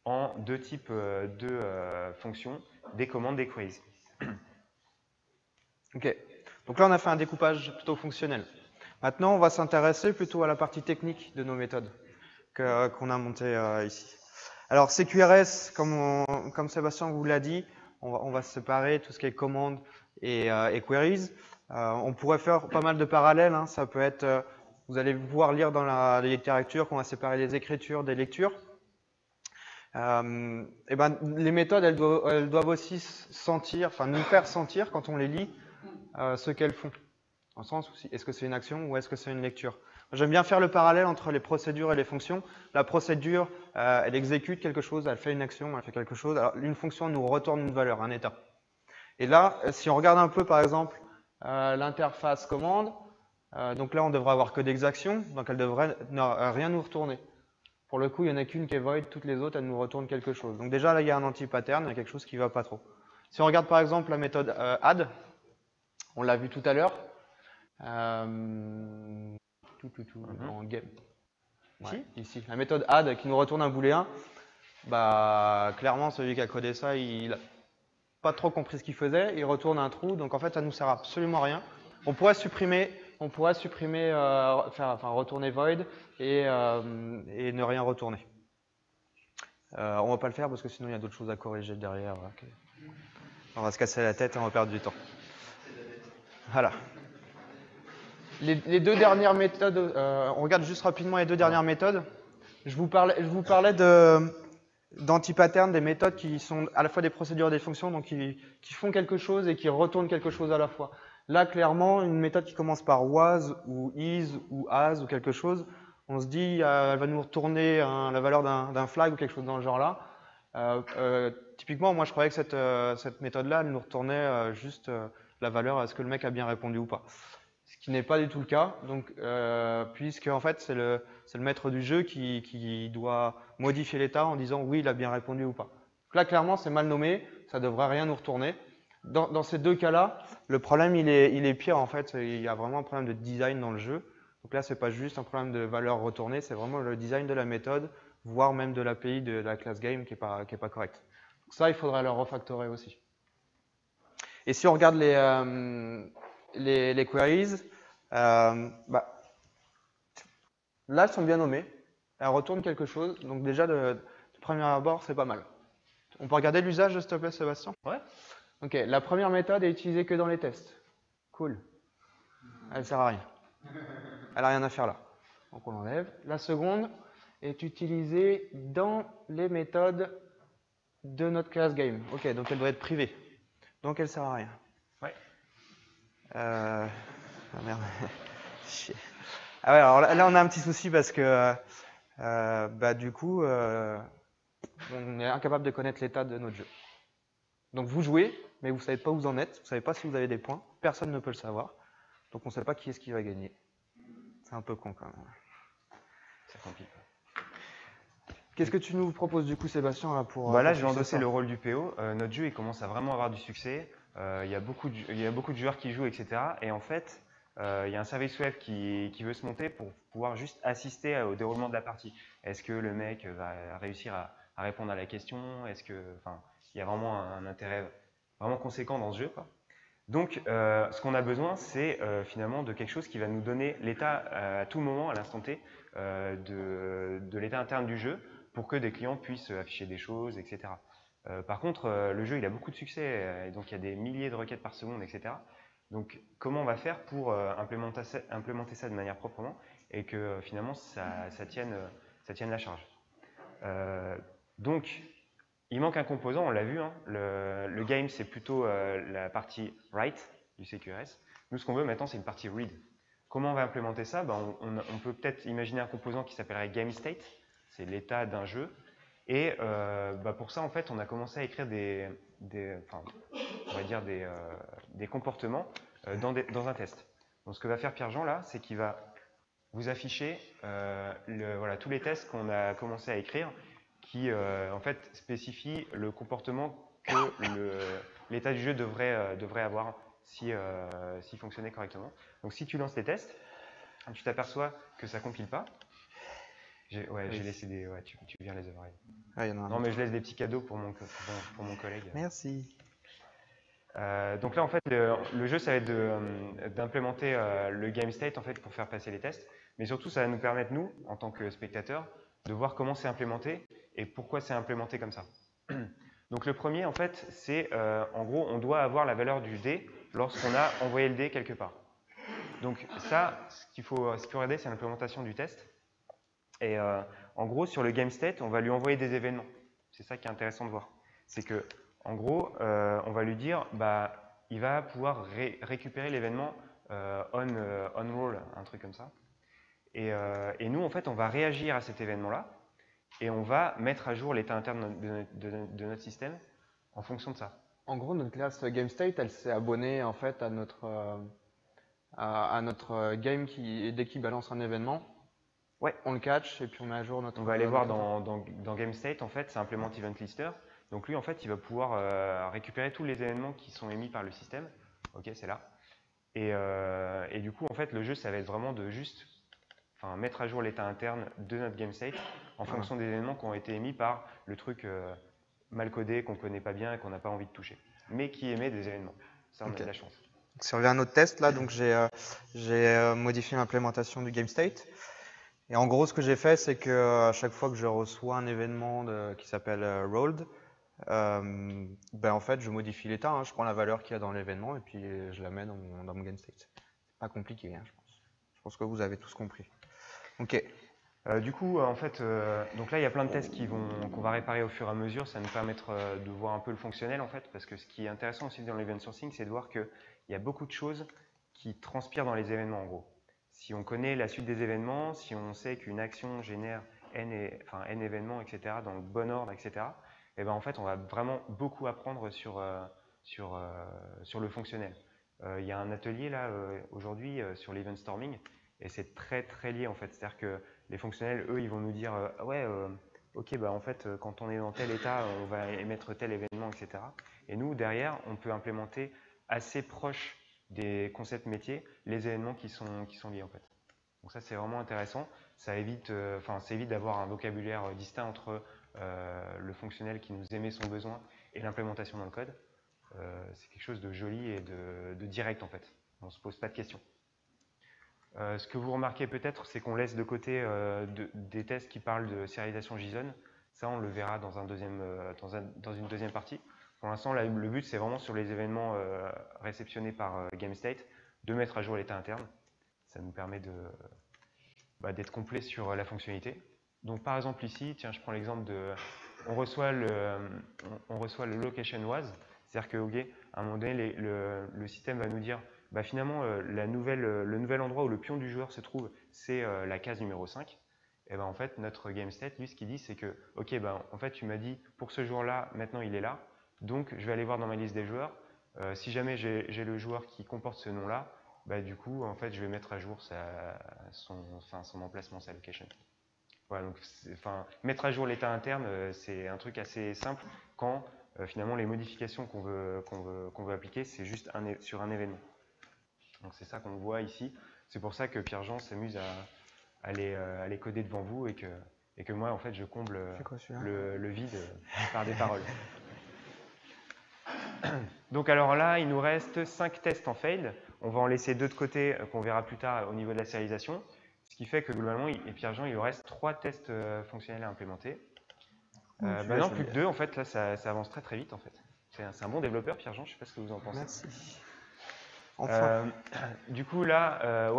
Speaker 2: en deux types de fonctions, des commandes, des queries.
Speaker 1: Ok. Donc là, on a fait un découpage plutôt fonctionnel. Maintenant, on va s'intéresser plutôt à la partie technique de nos méthodes qu'on a montées ici. Alors, CQRS, comme Sébastien vous l'a dit, on va séparer tout ce qui est commandes et queries. On pourrait faire pas mal de parallèles. Hein. Ça peut être, vous allez pouvoir lire dans la littérature qu'on va séparer les écritures des lectures. Et ben, les méthodes, elles doivent aussi sentir, enfin nous faire sentir quand on les lit ce qu'elles font. Dans le sens où est-ce que c'est une action ou est-ce que c'est une lecture. J'aime bien faire le parallèle entre les procédures et les fonctions. La procédure, elle exécute quelque chose, elle fait une action, elle fait quelque chose. Alors, une fonction nous retourne une valeur, un état. Et là, si on regarde un peu, par exemple, l'interface commande, donc là, on devrait avoir que des actions, donc elle devrait rien nous retourner. Pour le coup, il n'y en a qu'une qui est void, toutes les autres, elles nous retournent quelque chose. Donc déjà, là, il y a un anti-pattern, il y a quelque chose qui ne va pas trop. Si on regarde, par exemple, la méthode add, on l'a vu tout à l'heure, en game. Ouais, ici, la méthode add qui nous retourne un booléen, bah, clairement, celui qui a codé ça, il n'a pas trop compris ce qu'il faisait, il retourne un trou, donc en fait, ça ne nous sert absolument à rien. On pourrait supprimer, retourner void et ne rien retourner. On va pas le faire parce que sinon il y a d'autres choses à corriger derrière. Okay. On va se casser la tête et on va perdre du temps. Voilà. Les deux dernières méthodes, on regarde juste rapidement les deux dernières méthodes. Je vous parlais d'anti-pattern, des méthodes qui sont à la fois des procédures et des fonctions, donc qui font quelque chose et qui retournent quelque chose à la fois. Là, clairement, une méthode qui commence par was ou is ou as ou quelque chose, on se dit elle va nous retourner la valeur d'un flag ou quelque chose dans le genre là. Typiquement, moi je croyais que cette méthode-là, elle nous retournait juste la valeur, est-ce que le mec a bien répondu ou pas. Ce qui n'est pas du tout le cas, donc, puisque en fait c'est le maître du jeu qui doit modifier l'état en disant oui, il a bien répondu ou pas. Donc là, clairement, c'est mal nommé, ça ne devrait rien nous retourner. Dans ces deux cas-là, le problème il est pire en fait, il y a vraiment un problème de design dans le jeu. Donc là, c'est pas juste un problème de valeur retournée, c'est vraiment le design de la méthode, voire même de l'API de la classe game qui est pas correct. ça, il faudrait le refactorer aussi. Et si on regarde les queries, bah, là, elles sont bien nommées. Elles retournent quelque chose. Donc déjà, de premier abord, c'est pas mal. On peut regarder l'usage, s'il te plaît, Sébastien?
Speaker 2: Ouais.
Speaker 1: Ok, la première méthode est utilisée que dans les tests. Cool. Elle sert à rien. Elle n'a rien à faire là. Donc on l'enlève. La seconde est utilisée dans les méthodes de notre classe game. Ok, donc elle doit être privée. Donc elle sert à rien.
Speaker 2: Ouais.
Speaker 1: Ah merde. Chier. Ah ouais, alors là on a un petit souci parce que bah, du coup on est incapable de connaître l'état de notre jeu. Donc vous jouez, mais vous ne savez pas où vous en êtes, vous ne savez pas si vous avez des points, personne ne peut le savoir. Donc on ne sait pas qui est-ce qui va gagner. C'est un peu con quand même.
Speaker 2: Ça complique.
Speaker 1: Qu'est-ce que tu nous proposes du coup, Sébastien, là, pour
Speaker 2: Là,
Speaker 1: pour
Speaker 2: je vais
Speaker 1: fixer
Speaker 2: endosser
Speaker 1: ça?
Speaker 2: le rôle du PO. Notre jeu, il commence à vraiment avoir du succès. Il y a beaucoup de joueurs qui jouent, etc. Et en fait, il y a un service web qui veut se monter pour pouvoir juste assister au déroulement de la partie. Est-ce que le mec va réussir à répondre à la question? Est-ce que, enfin, il y a vraiment un intérêt vraiment conséquent dans ce jeu, quoi. Donc, ce qu'on a besoin, c'est finalement de quelque chose qui va nous donner l'état à tout moment, à l'instant T, de l'état interne du jeu, pour que des clients puissent afficher des choses, etc. Par contre, le jeu, il a beaucoup de succès, et donc il y a des milliers de requêtes par seconde, etc. Donc, comment on va faire pour implémenter ça de manière proprement et que finalement, ça tienne la charge. Donc, il manque un composant, on l'a vu, hein. Le game, c'est plutôt la partie write du CQRS. Nous, ce qu'on veut maintenant, c'est une partie read. Comment on va implémenter ça? On peut peut-être imaginer un composant qui s'appellerait GameState, c'est l'état d'un jeu. Et pour ça, en fait, on a commencé à écrire des comportements dans un test. Donc, ce que va faire Pierre-Jean là, c'est qu'il va vous afficher tous les tests qu'on a commencé à écrire qui en fait spécifient le comportement que l'état du jeu devrait avoir s'il fonctionnait correctement. Donc si tu lances les tests, tu t'aperçois que ça compile pas. J'ai laissé des... Ouais, tu viens les oreilles.
Speaker 1: Ah, y en a un
Speaker 2: Non,
Speaker 1: autre.
Speaker 2: mais je laisse des petits cadeaux pour mon collègue.
Speaker 1: Merci.
Speaker 2: Donc là, en fait, le jeu, ça va être d'implémenter le game state en fait, pour faire passer les tests. Mais surtout, ça va nous permettre, nous, en tant que spectateurs, de voir comment c'est implémenté et pourquoi c'est implémenté comme ça. Donc le premier, en fait, c'est, en gros, on doit avoir la valeur du dé lorsqu'on a envoyé le dé quelque part. Donc ça, ce qu'il faut regarder, c'est l'implémentation du test. Et en gros, sur le game state, on va lui envoyer des événements. C'est ça qui est intéressant de voir. C'est que, en gros, on va lui dire, il va pouvoir récupérer l'événement on roll, un truc comme ça. Et nous, en fait, on va réagir à cet événement-là et on va mettre à jour l'état interne de notre système en fonction de ça.
Speaker 1: En gros, notre classe GameState, elle s'est abonnée en fait à notre game dès qu'il balance un événement,
Speaker 2: ouais,
Speaker 1: on le catch et puis on met à jour notre.
Speaker 2: On va aller voir dans GameState, en fait, ça implémente Event Lister. Donc lui, en fait, il va pouvoir récupérer tous les événements qui sont émis par le système. Ok, c'est là. Et du coup, en fait, le jeu, ça va être vraiment de juste mettre à jour l'état interne de notre GameState en fonction des événements qui ont été émis par le truc mal codé, qu'on ne connaît pas bien et qu'on n'a pas envie de toucher, mais qui émet des événements. Ça, on a de la chance.
Speaker 1: Si on revient à notre test, là, donc j'ai modifié l'implémentation du GameState. Et en gros, ce que j'ai fait, c'est que à chaque fois que je reçois un événement qui s'appelle rolled, en fait, je modifie l'état, hein, je prends la valeur qu'il y a dans l'événement et puis je la mets dans mon GameState. C'est pas compliqué, hein, je pense. Je pense que vous avez tous compris. Ok.
Speaker 2: Du coup, en fait, donc là, il y a plein de tests qu'on va réparer au fur et à mesure. Ça va nous permettre de voir un peu le fonctionnel, en fait, parce que ce qui est intéressant aussi dans l'event sourcing, c'est de voir qu'il y a beaucoup de choses qui transpirent dans les événements, en gros. Si on connaît la suite des événements, si on sait qu'une action génère n événements, etc., dans le bon ordre, etc., et en fait, on va vraiment beaucoup apprendre sur le fonctionnel. Il y a un atelier là aujourd'hui sur l'event storming, et c'est très très lié en fait. C'est-à-dire que les fonctionnels, eux, ils vont nous dire ok, en fait, quand on est dans tel état, on va émettre tel événement, etc. Et nous, derrière, on peut implémenter assez proche des concepts métiers les événements qui sont liés en fait. Donc ça, c'est vraiment intéressant. Ça évite d'avoir un vocabulaire distinct entre le fonctionnel qui nous émet son besoin et l'implémentation dans le code. C'est quelque chose de joli et de direct en fait. On ne se pose pas de questions. Ce que vous remarquez peut-être, c'est qu'on laisse de côté des tests qui parlent de sérialisation JSON. Ça, on le verra dans une deuxième partie. Pour l'instant, le but, c'est vraiment sur les événements réceptionnés par GameState, de mettre à jour l'état interne. Ça nous permet d'être complet sur la fonctionnalité. Donc, par exemple, ici, tiens, je prends l'exemple de... On reçoit le location was, c'est-à-dire qu'à un moment donné, le système va nous dire finalement, le nouvel endroit où le pion du joueur se trouve, c'est la case numéro 5. Et en fait, notre GameState, lui, ce qu'il dit, c'est que, OK, en fait, tu m'as dit, pour ce joueur-là, maintenant, il est là. Donc, je vais aller voir dans ma liste des joueurs. Si jamais j'ai le joueur qui comporte ce nom-là, du coup, en fait, je vais mettre à jour son emplacement, sa location. Voilà, donc, mettre à jour l'état interne, c'est un truc assez simple quand, finalement, les modifications qu'on veut appliquer, c'est juste sur un événement. Donc, c'est ça qu'on voit ici. C'est pour ça que Pierre-Jean s'amuse à les coder devant vous et que moi, en fait, je comble le vide par des paroles. Donc, alors là, il nous reste 5 tests en fail. On va en laisser 2 de côté qu'on verra plus tard au niveau de la sérialisation. Ce qui fait que globalement, Pierre-Jean, il lui reste 3 tests fonctionnels à implémenter. Non, plus que 2. En fait, là, ça avance très très vite. En fait. C'est un bon développeur, Pierre-Jean. Je ne sais pas ce que vous en pensez.
Speaker 1: Merci. Enfin.
Speaker 2: Du coup, là,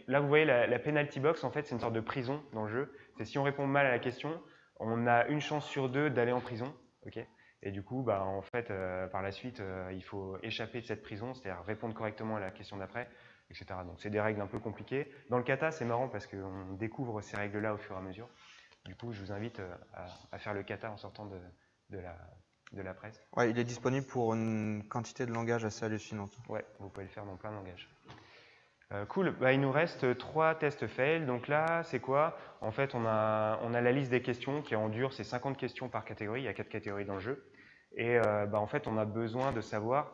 Speaker 2: là, vous voyez la penalty box, en fait, c'est une sorte de prison dans le jeu. C'est si on répond mal à la question, on a une chance sur 2 d'aller en prison. Okay, et du coup, en fait, par la suite, il faut échapper de cette prison, c'est-à-dire répondre correctement à la question d'après, etc. Donc, c'est des règles un peu compliquées. Dans le kata, c'est marrant parce qu'on découvre ces règles-là au fur et à mesure. Du coup, je vous invite à faire le kata en sortant de la presse.
Speaker 1: Ouais, il est disponible pour une quantité de langages assez hallucinante.
Speaker 2: Ouais, vous pouvez le faire dans plein de langages. Cool, il nous reste 3 tests fail. Donc là, c'est quoi? En fait, on a la liste des questions qui en dure, c'est 50 questions par catégorie, il y a 4 catégories dans le jeu. Et en fait, on a besoin de savoir,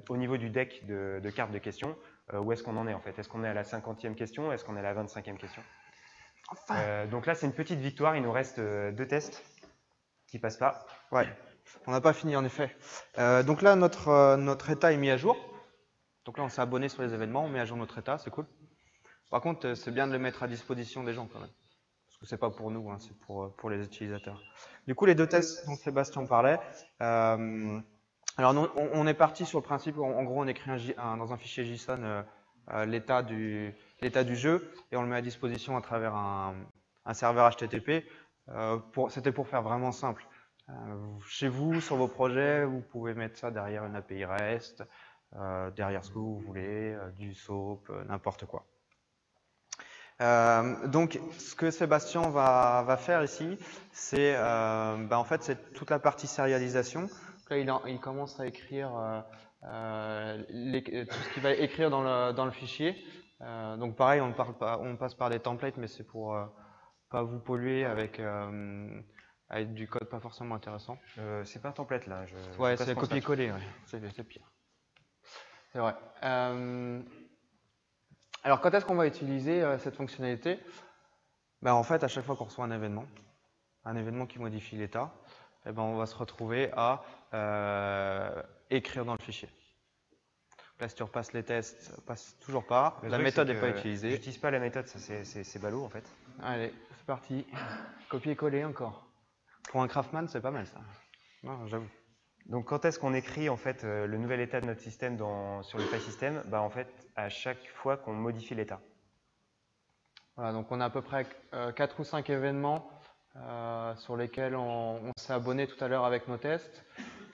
Speaker 2: au niveau du deck de cartes de questions, où est-ce qu'on en est en fait. Est-ce qu'on est à la 50e question? Est-ce qu'on est à la 25e question? Donc là, c'est une petite victoire, il nous reste 2 tests qui passent pas.
Speaker 1: Ouais, on n'a pas fini en effet. Donc là, notre état est mis à jour. Donc là, on s'est abonné sur les événements, on met à jour notre état, c'est cool. Par contre, c'est bien de le mettre à disposition des gens quand même. Parce que c'est pas pour nous, hein, c'est pour les utilisateurs. Du coup, les 2 tests dont Sébastien parlait. Alors, on est parti sur le principe, en gros, on écrit dans un fichier JSON l'état du jeu et on le met à disposition à travers un serveur HTTP. C'était pour faire vraiment simple. Chez vous, sur vos projets, vous pouvez mettre ça derrière une API REST, derrière ce que vous voulez, du SOAP, n'importe quoi. Donc, ce que Sébastien va faire ici, c'est en fait, c'est toute la partie sérialisation. Là, il commence à écrire tout ce qu'il va écrire dans le fichier. Donc, pareil, on passe par des templates, mais c'est pour pas vous polluer avec du code pas forcément intéressant.
Speaker 2: C'est pas un template là.
Speaker 1: Ouais, c'est copier-coller, ouais. C'est pire. C'est vrai. Alors, quand est-ce qu'on va utiliser cette fonctionnalité? En fait, à chaque fois qu'on reçoit un événement qui modifie l'état, on va se retrouver à écrire dans le fichier. Là, si tu repasses les tests, ça passe toujours pas. La méthode n'est pas utilisée.
Speaker 2: J'utilise pas la méthode, c'est ballot en fait.
Speaker 1: Allez, c'est parti. Copier-coller encore. Pour un Craftman, c'est pas mal ça. Non, j'avoue.
Speaker 2: Donc, quand est-ce qu'on écrit en fait le nouvel état de notre système sur le file system? En fait, à chaque fois qu'on modifie l'état.
Speaker 1: Voilà, donc on a à peu près 4 ou 5 événements sur lesquels on s'est abonné tout à l'heure avec nos tests.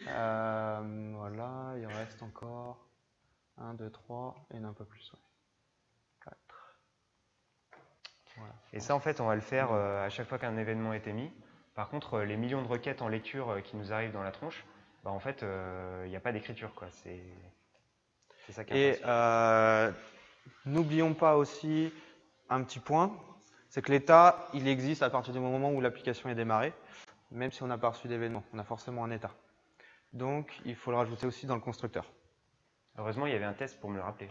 Speaker 1: Voilà, il reste encore 1, 2, 3 et un peu plus. Ouais. 4. Voilà.
Speaker 2: Et ça, en fait, on va le faire à chaque fois qu'un événement est émis. Par contre, les millions de requêtes en lecture qui nous arrivent dans la tronche, en fait, il n'y a pas d'écriture, quoi. C'est ça qui est
Speaker 1: important. Et n'oublions pas aussi un petit point, c'est que l'état, il existe à partir du moment où l'application est démarrée, même si on n'a pas reçu d'événement. On a forcément un état. Donc, il faut le rajouter aussi dans le constructeur.
Speaker 2: Heureusement, il y avait un test pour me le rappeler.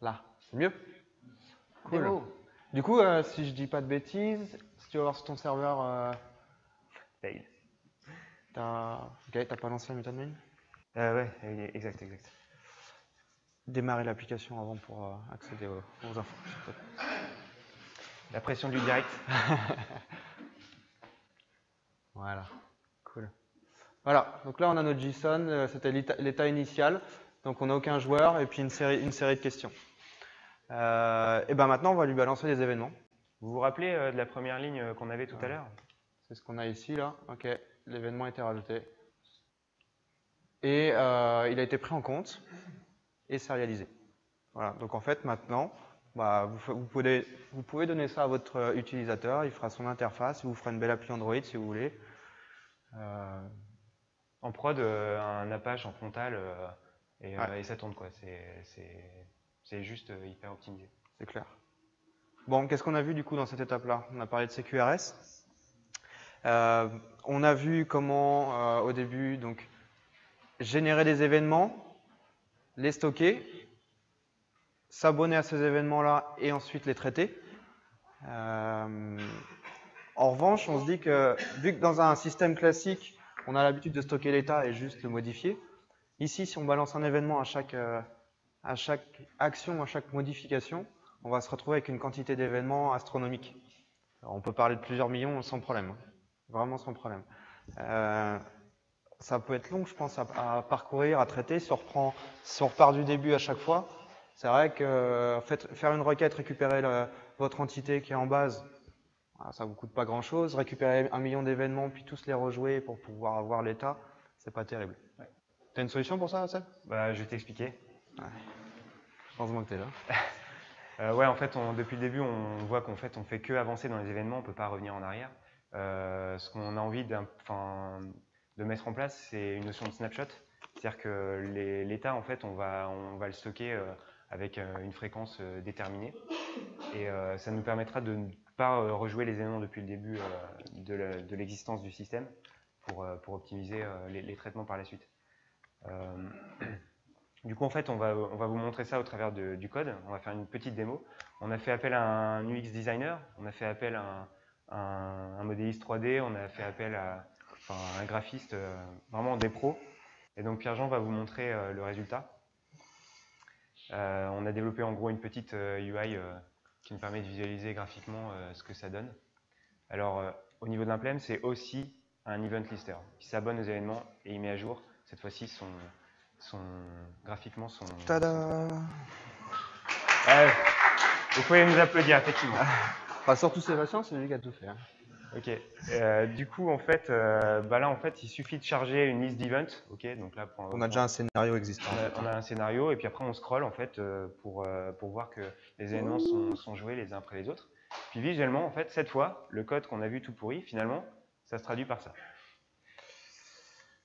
Speaker 1: Là, c'est mieux. Cool. Du coup, si je dis pas de bêtises, si tu vas voir sur ton serveur,
Speaker 2: Fail.
Speaker 1: t'as pas lancé la méthode main?
Speaker 2: Ouais, exact.
Speaker 1: Démarrer l'application avant pour accéder aux infos.
Speaker 2: La pression du direct.
Speaker 1: Voilà, cool. Voilà, donc là on a notre JSON, c'était l'état initial, donc on n'a aucun joueur et puis une série de questions. Et ben maintenant on va lui balancer les événements.
Speaker 2: Vous vous rappelez de la première ligne qu'on avait tout à l'heure?
Speaker 1: C'est ce qu'on a ici là, ok, l'événement a été rajouté. Et il a été pris en compte et sérialisé. Voilà, donc en fait maintenant, bah, vous pouvez donner ça à votre utilisateur, il fera son interface, il vous fera une belle appli Android si vous voulez.
Speaker 2: En prod, un Apache en frontal et ça tourne quoi. C'est juste hyper optimisé.
Speaker 1: C'est clair. Bon, qu'est-ce qu'on a vu du coup dans cette étape-là? On a parlé de CQRS. On a vu comment au début donc générer des événements, les stocker, s'abonner à ces événements-là et ensuite les traiter. En revanche, on se dit que vu que dans un système classique, on a l'habitude de stocker l'état et juste le modifier, ici, si on balance un événement à chaque action, à chaque modification, on va se retrouver avec une quantité d'événements astronomique. Alors, on peut parler de plusieurs millions sans problème, vraiment sans problème. Ça peut être long, je pense, à parcourir, à traiter. Si on repart du début à chaque fois, c'est vrai que en fait, faire une requête, récupérer votre entité qui est en base, ça ne vous coûte pas grand-chose. Récupérer 1 million d'événements, puis tous les rejouer pour pouvoir avoir l'état, c'est pas terrible.
Speaker 2: Ouais.
Speaker 1: Tu as une solution pour ça, Seb?
Speaker 2: Bah, je vais t'expliquer.
Speaker 1: Ouais. Heureusement que tu es là.
Speaker 2: Ouais, en fait, depuis le début, on voit qu'en fait, on fait que avancer dans les événements, on ne peut pas revenir en arrière. Ce qu'on a envie de mettre en place, c'est une notion de snapshot. C'est-à-dire que l'état, en fait, on va le stocker avec une fréquence déterminée. Et ça nous permettra de ne pas rejouer les événements depuis le début de l'existence du système pour optimiser les traitements par la suite. Du coup, en fait, on va vous montrer ça au travers du code. On va faire une petite démo. On a fait appel à un UX designer, on a fait appel à un modéliste 3D, on a fait appel à un graphiste, vraiment des pros. Et donc, Pierre-Jean va vous montrer le résultat. On a développé en gros une petite UI qui nous permet de visualiser graphiquement ce que ça donne. Alors, au niveau de l'implème, c'est aussi un event lister qui s'abonne aux événements et il met à jour, cette fois-ci, graphiquement son...
Speaker 1: Tada!
Speaker 2: Vous pouvez nous applaudir, effectivement.
Speaker 1: Enfin, surtout Sébastien, c'est lui qui a tout fait. Hein.
Speaker 2: Ok. Du coup, en fait, là, en fait, il suffit de charger une liste d'events. Ok. Donc là,
Speaker 1: on a déjà un scénario existant.
Speaker 2: On a un scénario et puis après, on scrolle en fait pour voir que les événements sont joués les uns après les autres. Puis visuellement, en fait, cette fois, le code qu'on a vu tout pourri, finalement, ça se traduit par ça.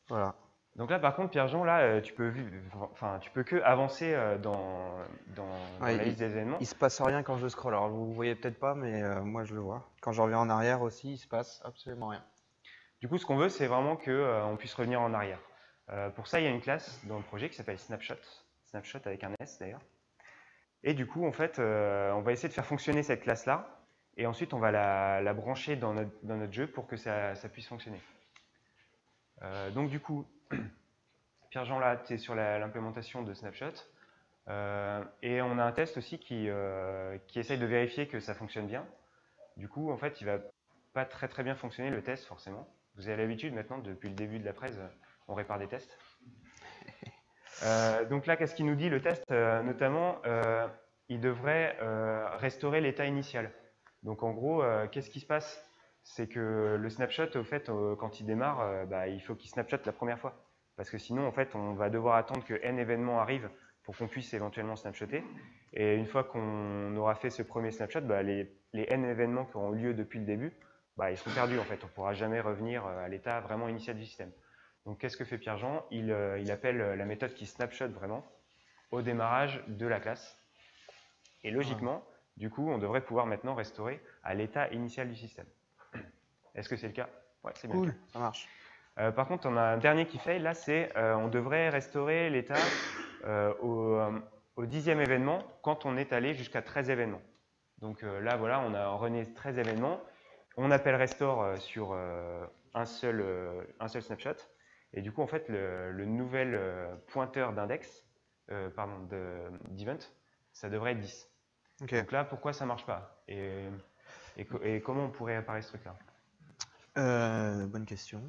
Speaker 1: Voilà.
Speaker 2: Donc là, par contre, Pierre-Jean, là, tu peux que avancer dans la liste des événements.
Speaker 1: Il se passe rien quand je scroll. Alors vous voyez peut-être pas, mais moi je le vois. Quand je reviens en arrière aussi, il se passe absolument rien.
Speaker 2: Du coup, ce qu'on veut, c'est vraiment qu'on puisse revenir en arrière. Pour ça, il y a une classe dans le projet qui s'appelle Snapshot. Snapshot avec un S d'ailleurs. Et du coup, en fait, on va essayer de faire fonctionner cette classe-là. Et ensuite, on va la brancher dans notre jeu pour que ça puisse fonctionner. Donc du coup, Pierre-Jean, là, tu es sur l'implémentation de Snapshot. Et on a un test aussi qui essaye de vérifier que ça fonctionne bien. Du coup, en fait, il ne va pas très bien fonctionner le test, forcément. Vous avez l'habitude maintenant, depuis le début de la presse, on répare des tests. Donc là, qu'est-ce qu'il nous dit le test? Notamment, il devrait restaurer l'état initial. Donc en gros, qu'est-ce qui se passe? C'est que le snapshot, au fait, quand il démarre, il faut qu'il snapshot la première fois. Parce que sinon, en fait, on va devoir attendre que N événements arrivent pour qu'on puisse éventuellement snapshotter. Et une fois qu'on aura fait ce premier snapshot, les N événements qui auront eu lieu depuis le début, ils seront perdus en fait. On ne pourra jamais revenir à l'état vraiment initial du système. Donc qu'est-ce que fait Pierre-Jean? Il appelle la méthode qui snapshot vraiment au démarrage de la classe. Et logiquement, du coup, on devrait pouvoir maintenant restaurer à l'état initial du système. Est-ce que c'est le cas? Ouais, c'est bien.
Speaker 1: Cool, ça marche.
Speaker 2: Par contre, on a un dernier qui fail. Là, c'est on devrait restaurer l'état au 10e événement quand on est allé jusqu'à 13 événements. Donc là, voilà, on a rené 13 événements. On appelle restore sur un seul snapshot. Et du coup, en fait, le nouvel pointeur d'index, pardon, d'event, ça devrait être 10.
Speaker 1: Ok.
Speaker 2: Donc là, pourquoi ça ne marche pas et comment on pourrait réparer ce truc-là?
Speaker 1: Bonne question.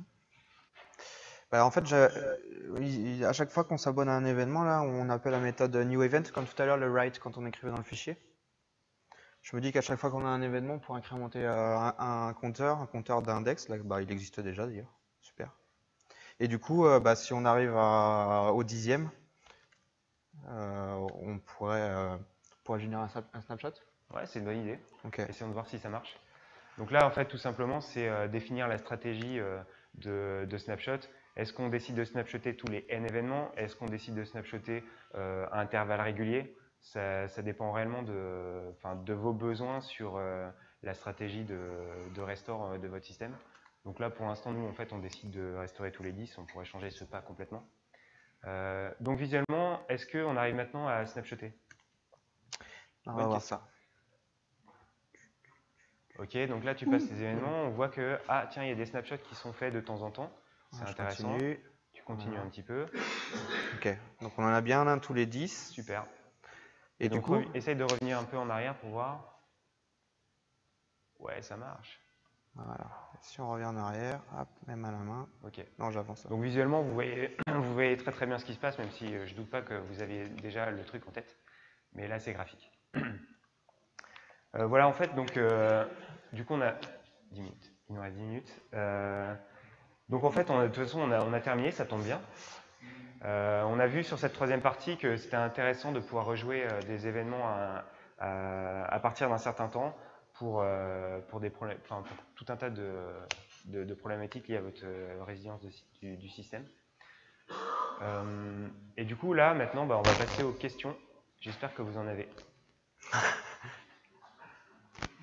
Speaker 1: Bah, en fait, à chaque fois qu'on s'abonne à un événement, là, on appelle la méthode new event, comme tout à l'heure le write quand on écrivait dans le fichier. Je me dis qu'à chaque fois qu'on a un événement, pour incrémenter un compteur d'index, là, bah, il existe déjà d'ailleurs. Super. Et du coup, bah, si on arrive au 10e, on pourrait générer un snapshot.
Speaker 2: Ouais, c'est une bonne idée.
Speaker 1: Ok.
Speaker 2: Essayons de voir si ça marche. Donc là, en fait, tout simplement, c'est définir la stratégie de snapshot. Est-ce qu'on décide de snapshotter tous les n événements? Est-ce qu'on décide de snapshotter à intervalles réguliers? Ça dépend réellement de vos besoins sur la stratégie de restore de votre système. Donc là, pour l'instant, nous, en fait, on décide de restaurer tous les 10. On pourrait changer ce pas complètement. Donc visuellement, est-ce qu'on arrive maintenant à snapshotter?
Speaker 1: On va voir ça.
Speaker 2: Ok, donc là tu passes les événements, on voit que, ah tiens, il y a des snapshots qui sont faits de temps en temps, c'est intéressant.
Speaker 1: Continue.
Speaker 2: Tu continues
Speaker 1: Voilà.
Speaker 2: un petit peu.
Speaker 1: Ok, donc on en a bien un tous les 10.
Speaker 2: Super.
Speaker 1: Et du
Speaker 2: donc
Speaker 1: coup,
Speaker 2: essaye de revenir un peu en arrière pour voir. Ouais, ça marche.
Speaker 1: voilà. Si on revient en arrière, hop, même à la main.
Speaker 2: Ok.
Speaker 1: Non, j'avance.
Speaker 2: Donc visuellement, vous voyez très très bien ce qui se passe, même si je doute pas que vous aviez déjà le truc en tête. Mais là, c'est graphique. Voilà, en fait, donc du coup, on a 10 minutes. Il nous reste 10 minutes. Donc en fait, de toute façon, on a terminé, ça tombe bien. On a vu sur cette troisième partie que c'était intéressant de pouvoir rejouer des événements à partir d'un certain temps pour des problèmes, pour tout un tas de problématiques liées à votre résilience du système. Et du coup, là, maintenant, bah, on va passer aux questions. J'espère que vous en avez.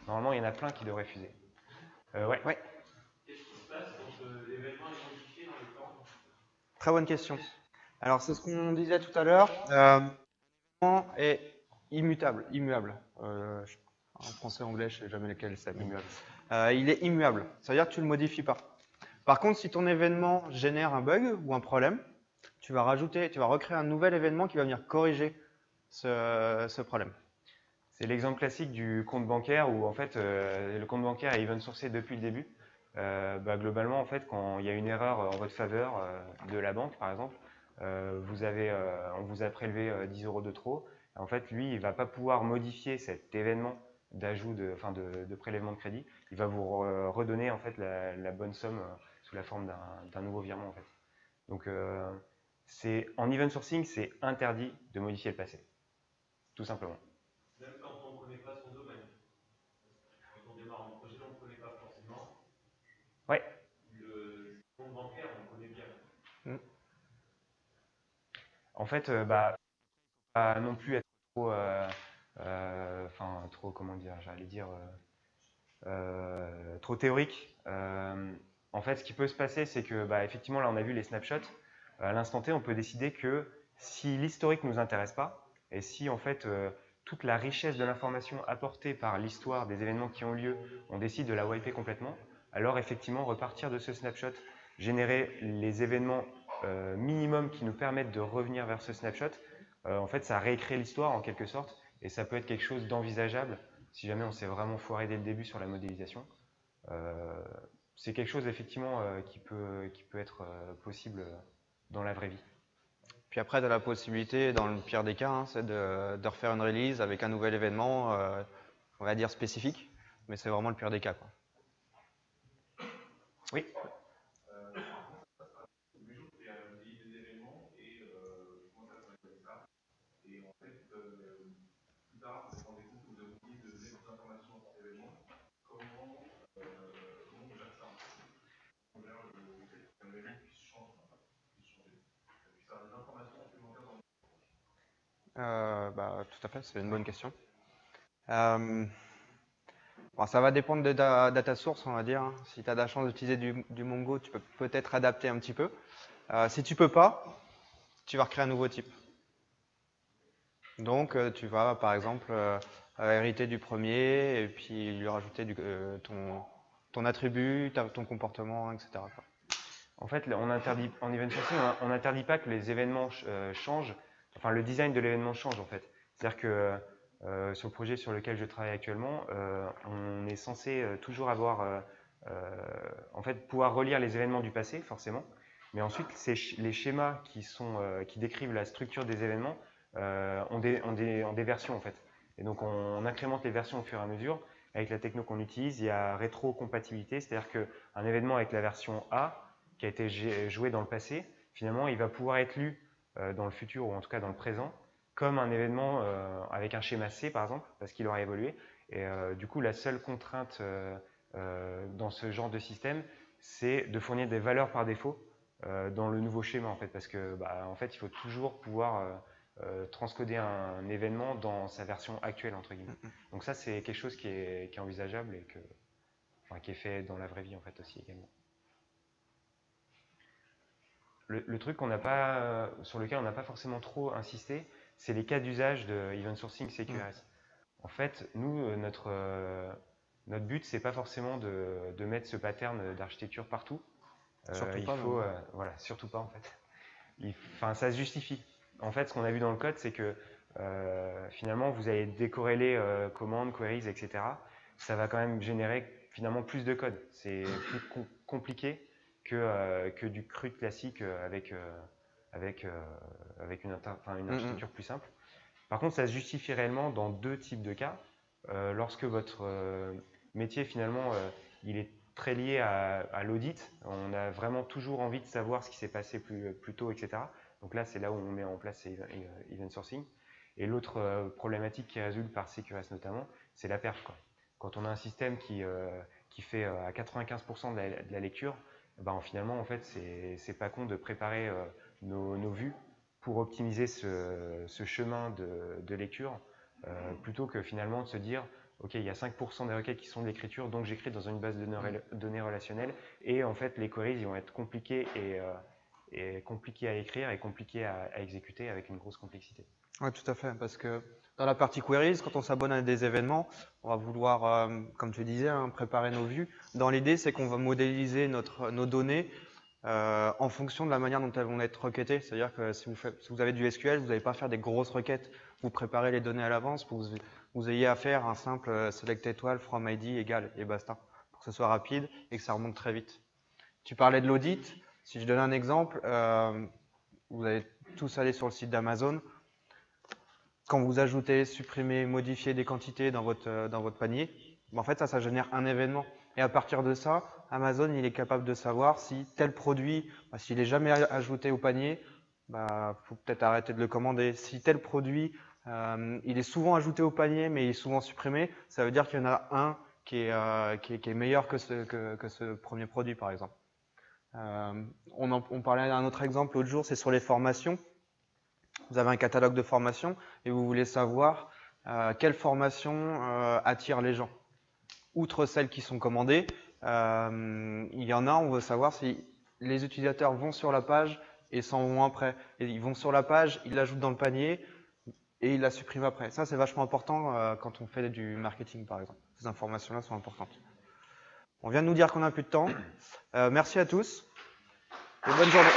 Speaker 2: Normalement, il y en a plein qui devraient fuser. Ouais.
Speaker 4: Qu'est-ce qui se passe quand l'événement est modifié dans le temps?
Speaker 1: Très bonne question. Alors, c'est ce qu'on disait tout à l'heure. L'événement est immuable. En français, anglais, je ne sais jamais lequel c'est.
Speaker 2: Immuable.
Speaker 1: Il est immuable. Ça veut dire que tu ne le modifies pas. Par contre, si ton événement génère un bug ou un problème, tu vas recréer un nouvel événement qui va venir corriger ce problème.
Speaker 2: C'est l'exemple classique du compte bancaire où en fait le compte bancaire est event sourcé depuis le début. Globalement, en fait, quand il y a une erreur en votre faveur de la banque, par exemple, on vous a prélevé 10 € de trop. En fait, lui, il ne va pas pouvoir modifier cet événement d'ajout de prélèvement de crédit. Il va vous redonner en fait la bonne somme sous la forme d'un nouveau virement en fait. Donc, en event sourcing, c'est interdit de modifier le passé, tout simplement.
Speaker 4: Même quand on ne connaît pas son domaine. Quand on démarre un projet, on ne connaît pas forcément.
Speaker 2: Ouais.
Speaker 4: Le compte bancaire, on le connaît bien.
Speaker 2: En fait, pas non plus être trop, comment dire, j'allais dire, trop théorique. En fait, ce qui peut se passer, c'est que, effectivement, là, on a vu les snapshots. À l'instant T, on peut décider que si l'historique ne nous intéresse pas, et si, en fait, toute la richesse de l'information apportée par l'histoire des événements qui ont lieu, on décide de la wiper complètement, alors, effectivement, repartir de ce snapshot, générer les événements minimum qui nous permettent de revenir vers ce snapshot, en fait, ça réécrit l'histoire en quelque sorte, et ça peut être quelque chose d'envisageable si jamais on s'est vraiment foiré dès le début sur la modélisation. C'est quelque chose effectivement qui peut être possible dans la vraie vie.
Speaker 1: Puis après, tu as la possibilité, dans le pire des cas, c'est de refaire une release avec un nouvel événement, on va dire spécifique, mais c'est vraiment le pire des cas, quoi.
Speaker 2: Oui.
Speaker 1: Tout à fait, c'est une bonne question. Ça va dépendre de ta data source, on va dire. Si tu as la chance d'utiliser du Mongo, tu peux peut-être adapter un petit peu. Si tu peux pas, tu vas recréer un nouveau type. Donc, tu vas, par exemple, hériter du premier et puis lui rajouter ton attribut, ton comportement, etc. quoi.
Speaker 2: En fait, là, en event sourcing, on n'interdit pas que les événements changent, enfin le design de l'événement change en fait. C'est-à-dire que sur le projet sur lequel je travaille actuellement, on est censé toujours avoir, en fait, pouvoir relire les événements du passé, forcément, mais ensuite les schémas qui décrivent la structure des événements ont des versions en fait. Et donc on incrémente les versions au fur et à mesure. Avec la techno qu'on utilise, il y a rétrocompatibilité, c'est-à-dire qu'un événement avec la version A qui a été joué dans le passé, finalement, il va pouvoir être lu dans le futur ou en tout cas dans le présent comme un événement avec un schéma C, par exemple, parce qu'il aura évolué. Et du coup, la seule contrainte dans ce genre de système, c'est de fournir des valeurs par défaut dans le nouveau schéma, en fait, parce que, en fait, il faut toujours pouvoir transcoder un événement dans sa version actuelle, entre guillemets. Donc ça, c'est quelque chose qui est envisageable et qui est fait dans la vraie vie, en fait, aussi, également. Le truc sur lequel on n'a pas forcément trop insisté, c'est les cas d'usage de Event Sourcing CQRS. En fait, nous, notre but, c'est pas forcément de mettre ce pattern d'architecture partout. Voilà, surtout pas en fait. Ça se justifie. En fait, ce qu'on a vu dans le code, c'est que finalement, vous allez décorréler commandes, queries, etc. Ça va quand même générer finalement plus de code. C'est plus compliqué que du CRUD classique avec une architecture plus simple. Par contre, ça se justifie réellement dans deux types de cas. Lorsque votre métier, finalement, il est très lié à l'audit, on a vraiment toujours envie de savoir ce qui s'est passé plus tôt, etc. Donc là, c'est là où on met en place Event Sourcing. Et l'autre problématique qui résulte par CQRS notamment, c'est la perf, quoi. Quand on a un système qui fait à 95% de la lecture, finalement, en fait, c'est pas con de préparer nos vues pour optimiser ce chemin de lecture, plutôt que finalement de se dire, OK, il y a 5% des requêtes qui sont de l'écriture, donc j'écris dans une base de données relationnelle, et en fait, les queries ils vont être compliqués et compliqués à écrire et compliqués à exécuter avec une grosse complexité.
Speaker 1: Oui, tout à fait, parce que dans la partie queries, quand on s'abonne à des événements, on va vouloir, comme tu disais, préparer nos vues. Dans l'idée, c'est qu'on va modéliser nos données en fonction de la manière dont elles vont être requêtées. C'est-à-dire que si vous avez du SQL, vous n'allez pas faire des grosses requêtes. Vous préparez les données à l'avance pour que vous ayez à faire un simple select étoile from ID égale et basta, pour que ce soit rapide et que ça remonte très vite. Tu parlais de l'audit. Si je donne un exemple, vous allez tous aller sur le site d'Amazon. Quand vous ajoutez, supprimez, modifiez des quantités dans votre panier, en fait, ça génère un événement. Et à partir de ça, Amazon, il est capable de savoir si tel produit, s'il n'est jamais ajouté au panier, faut peut-être arrêter de le commander. Si tel produit, il est souvent ajouté au panier, mais il est souvent supprimé, ça veut dire qu'il y en a un qui est meilleur que ce premier produit, par exemple. On parlait d'un autre exemple l'autre jour, c'est sur les formations. Vous avez un catalogue de formations et vous voulez savoir quelles formations attirent les gens. Outre celles qui sont commandées, il y en a, on veut savoir si les utilisateurs vont sur la page et s'en vont après. Et ils vont sur la page, ils l'ajoutent dans le panier et ils la suppriment après. Ça, c'est vachement important quand on fait du marketing, par exemple. Ces informations-là sont importantes. On vient de nous dire qu'on n'a plus de temps. Merci à tous et bonne journée.